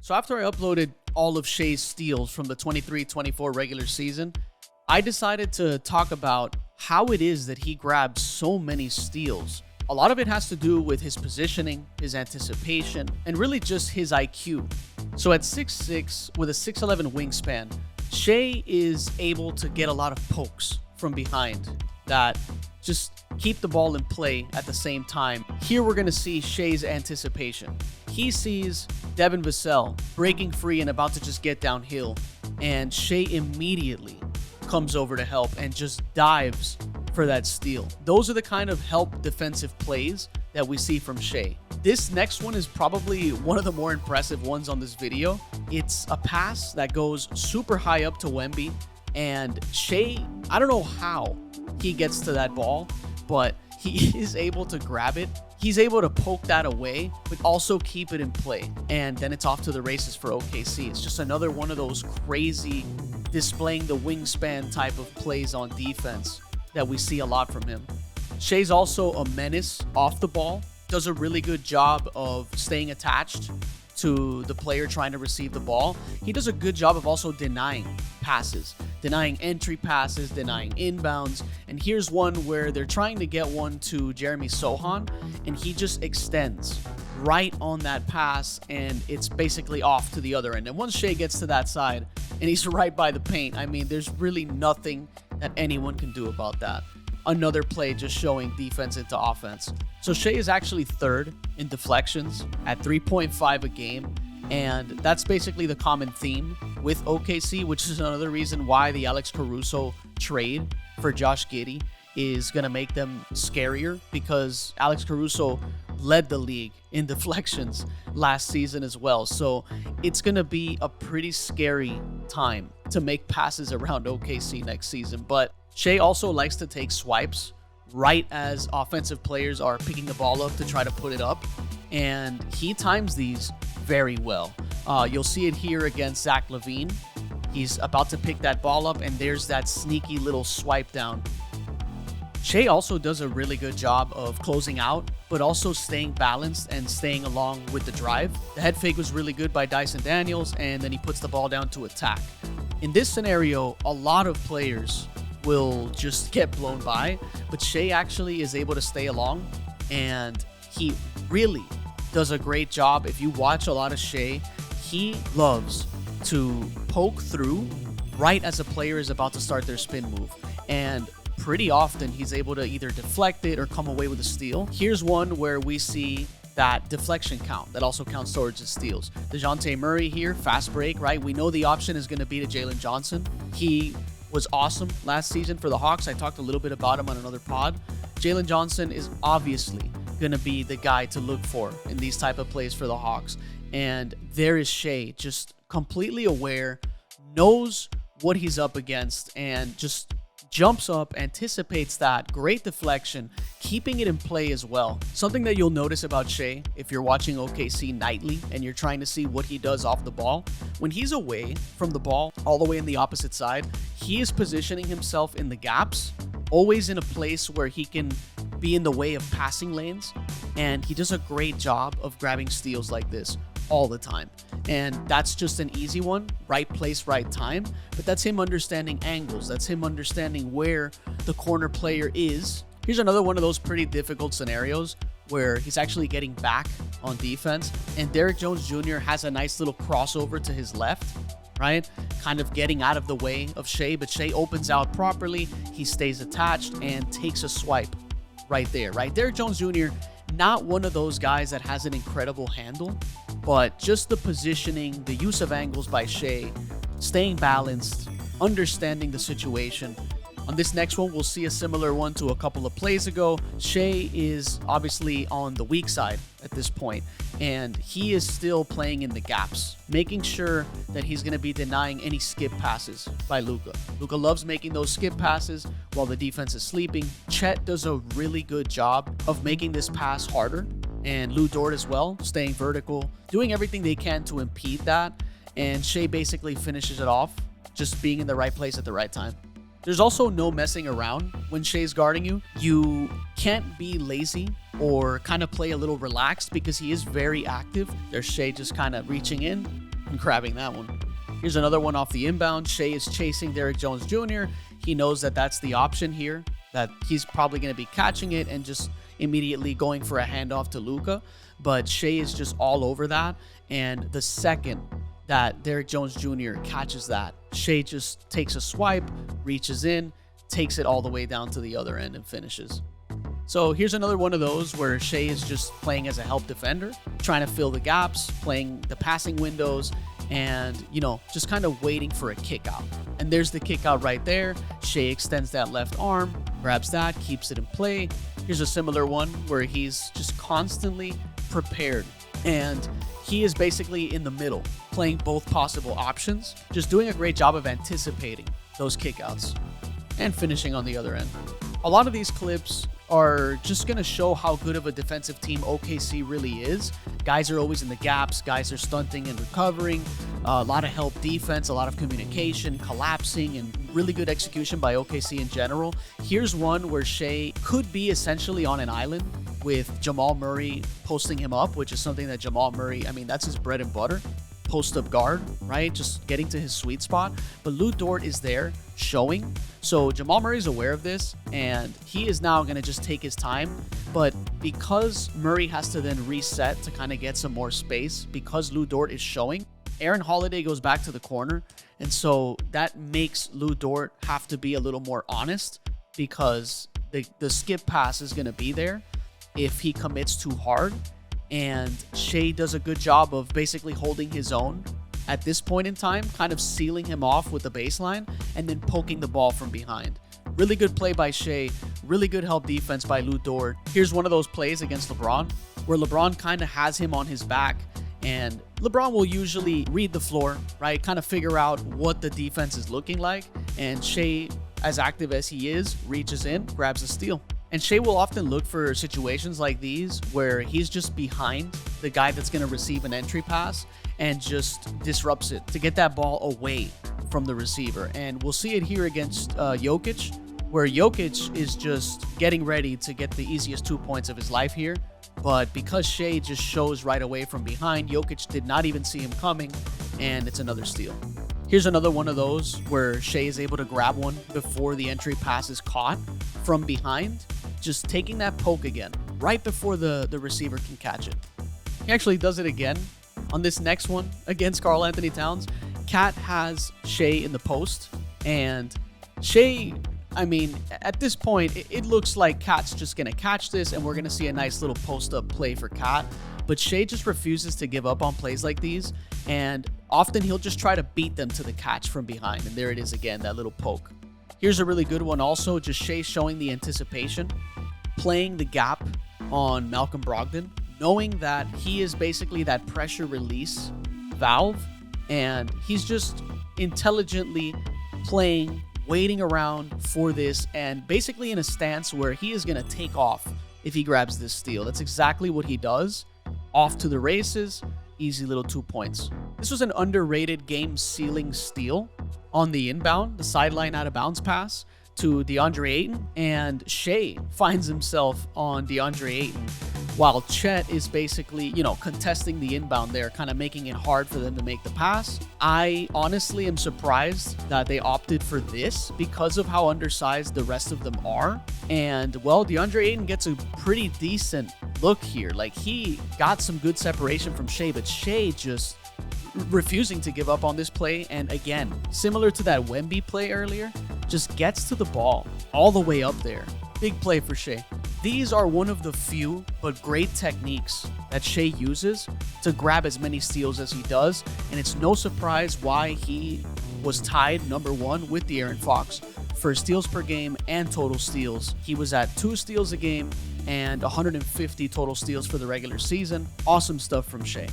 So after I uploaded all of Shai's steals from the 23-24 regular season, I decided to talk about how it is that he grabs so many steals. A lot of it has to do with his positioning, his anticipation, and really just his IQ. So at 6'6", with a 6'11" wingspan, Shai is able to get a lot of pokes from behind that just keep the ball in play at the same time. Here we're going to see Shai's anticipation. He sees Devin Vassell breaking free and about to just get downhill, and Shai immediately comes over to help and just dives for that steal. Those are the kind of help defensive plays that we see from Shai. This next one is probably one of the more impressive ones on this video. It's a pass that goes super high up to Wemby, and Shai, I don't know how he gets to that ball, but he is able to grab it. He's able to poke that away, but also keep it in play. And then it's off to the races for OKC. It's just another one of those crazy displaying the wingspan type of plays on defense that we see a lot from him. Shai's also a menace off the ball. Does a really good job of staying attached to the player trying to receive the ball. He does a good job of also denying passes, denying entry passes, denying inbounds. And here's one where they're trying to get one to Jeremy Sohan, and he just extends right on that pass, and it's basically off to the other end. And once Shai gets to that side and he's right by the paint, I mean, there's really nothing that anyone can do about that. Another play just showing defense into offense. So Shai is actually third in deflections at 3.5 a game, and that's basically the common theme with OKC, which is another reason why the Alex Caruso trade for Josh Giddey is going to make them scarier, because Alex Caruso led the league in deflections last season as well. So it's going to be a pretty scary time to make passes around OKC next season. But Shai also likes to take swipes right as offensive players are picking the ball up to try to put it up, and he times these very well. You'll see it here against Zach LaVine. He's about to pick that ball up, and there's that sneaky little swipe down. Shai also does a really good job of closing out, but also staying balanced and staying along with the drive. The head fake was really good by Dyson Daniels, and then he puts the ball down to attack. In this scenario, a lot of players will just get blown by, but Shai actually is able to stay along, and he really does a great job. If you watch a lot of Shai, he loves to poke through right as a player is about to start their spin move, and pretty often he's able to either deflect it or come away with a steal. Here's one where we see that deflection count that also counts towards his steals. DeJounte Murray here, fast break, right? We know the option is going to be to Jalen Johnson. He was awesome last season for the Hawks. I talked a little bit about him on another pod. Jalen Johnson is obviously going to be the guy to look for in these type of plays for the Hawks. And there is Shai, just completely aware, knows what he's up against, and just jumps up, anticipates that, great deflection, keeping it in play as well. Something that you'll notice about Shai, if you're watching OKC nightly and you're trying to see what he does off the ball, when he's away from the ball, all the way in the opposite side, he is positioning himself in the gaps, always in a place where he can be in the way of passing lanes, and he does a great job of grabbing steals like this all the time. And that's just an easy one, right place, right time. But that's him understanding angles. That's him understanding where the corner player is. Here's another one of those pretty difficult scenarios where he's actually getting back on defense, and Derrick Jones Jr. has a nice little crossover to his left, right? Kind of getting out of the way of Shai, but Shai opens out properly. He stays attached and takes a swipe right there, right? Derrick Jones Jr., not one of those guys that has an incredible handle, but just the positioning, the use of angles by Shai, staying balanced, understanding the situation. On this next one, we'll see a similar one to a couple of plays ago. Shai is obviously on the weak side at this point, and he is still playing in the gaps, making sure that he's going to be denying any skip passes by Luka. Luka loves making those skip passes while the defense is sleeping. Chet does a really good job of making this pass harder, and Lou Dort as well, staying vertical, doing everything they can to impede that, and Shai basically finishes it off, just being in the right place at the right time. There's also no messing around when Shai's guarding you. You can't be lazy or kind of play a little relaxed because he is very active. There's Shai just kind of reaching in, grabbing that one. Here's another one off the inbound. Shai is chasing Derrick Jones Jr. He knows that that's the option here, that he's probably going to be catching it and just immediately going for a handoff to Luka. But Shai is just all over that. And the second that Derrick Jones Jr. catches that, Shai just takes a swipe, reaches in, takes it all the way down to the other end and finishes. So here's another one of those where Shai is just playing as a help defender, trying to fill the gaps, playing the passing windows, and, just kind of waiting for a kick out. And there's the kick out right there. Shai extends that left arm, grabs that, keeps it in play. Here's a similar one where he's just constantly prepared. And he is basically in the middle, playing both possible options, just doing a great job of anticipating those kickouts and finishing on the other end. A lot of these clips are just going to show how good of a defensive team OKC really is. Guys are always in the gaps. Guys are stunting and recovering. A lot of help defense, a lot of communication, collapsing, and really good execution by OKC in general. Here's one where Shai could be essentially on an island with Jamal Murray posting him up, which is something that Jamal Murray, that's his bread and butter. Post-up guard, right? Just getting to his sweet spot. But Lu Dort is there showing. So Jamal Murray's aware of this, and he is now going to just take his time. But because Murray has to then reset to kind of get some more space, because Lu Dort is showing, Aaron Holiday goes back to the corner. And so that makes Lu Dort have to be a little more honest, because the skip pass is going to be there if he commits too hard. And Shai does a good job of basically holding his own at this point in time, kind of sealing him off with the baseline and then poking the ball from behind. Really good play by Shai, really good help defense by Lu Dort. Here's one of those plays against LeBron where LeBron kind of has him on his back, and LeBron will usually read the floor, right? Kind of figure out what the defense is looking like, and Shai, as active as he is, reaches in, grabs a steal. And Shai will often look for situations like these where he's just behind the guy that's going to receive an entry pass and just disrupts it to get that ball away from the receiver. And we'll see it here against Jokic, where Jokic is just getting ready to get the easiest 2 points of his life here. But because Shai just shows right away from behind, Jokic did not even see him coming, and it's another steal. Here's another one of those where Shai is able to grab one before the entry pass is caught from behind, just taking that poke again, right before the receiver can catch it. He actually does it again on this next one against Karl Anthony Towns. Cat has Shai in the post, and Shai, at this point, it looks like Cat's just going to catch this, and we're going to see a nice little post-up play for Cat. But Shai just refuses to give up on plays like these, and often he'll just try to beat them to the catch from behind. And there it is again, that little poke. Here's a really good one also, just Shai showing the anticipation, playing the gap on Malcolm Brogdon, knowing that he is basically that pressure release valve, and he's just intelligently playing, waiting around for this, and basically in a stance where he is going to take off if he grabs this steal. That's exactly what he does. Off to the races, easy little 2 points. This was an underrated game-sealing steal on the inbound, the sideline out of bounds pass to DeAndre Ayton, and Shai finds himself on DeAndre Ayton while Chet is basically, contesting the inbound there, kind of making it hard for them to make the pass. I honestly am surprised that they opted for this because of how undersized the rest of them are. And, well, DeAndre Ayton gets a pretty decent look here. Like, he got some good separation from Shai, but Shai just refusing to give up on this play. And again, similar to that Wemby play earlier, just gets to the ball all the way up there. Big play for Shai. These are one of the few but great techniques that Shai uses to grab as many steals as he does, and it's no surprise why he was tied #1 with De'Aaron Fox for steals per game and total steals. He was at 2 steals a game and 150 total steals for the regular season. Awesome stuff from Shai.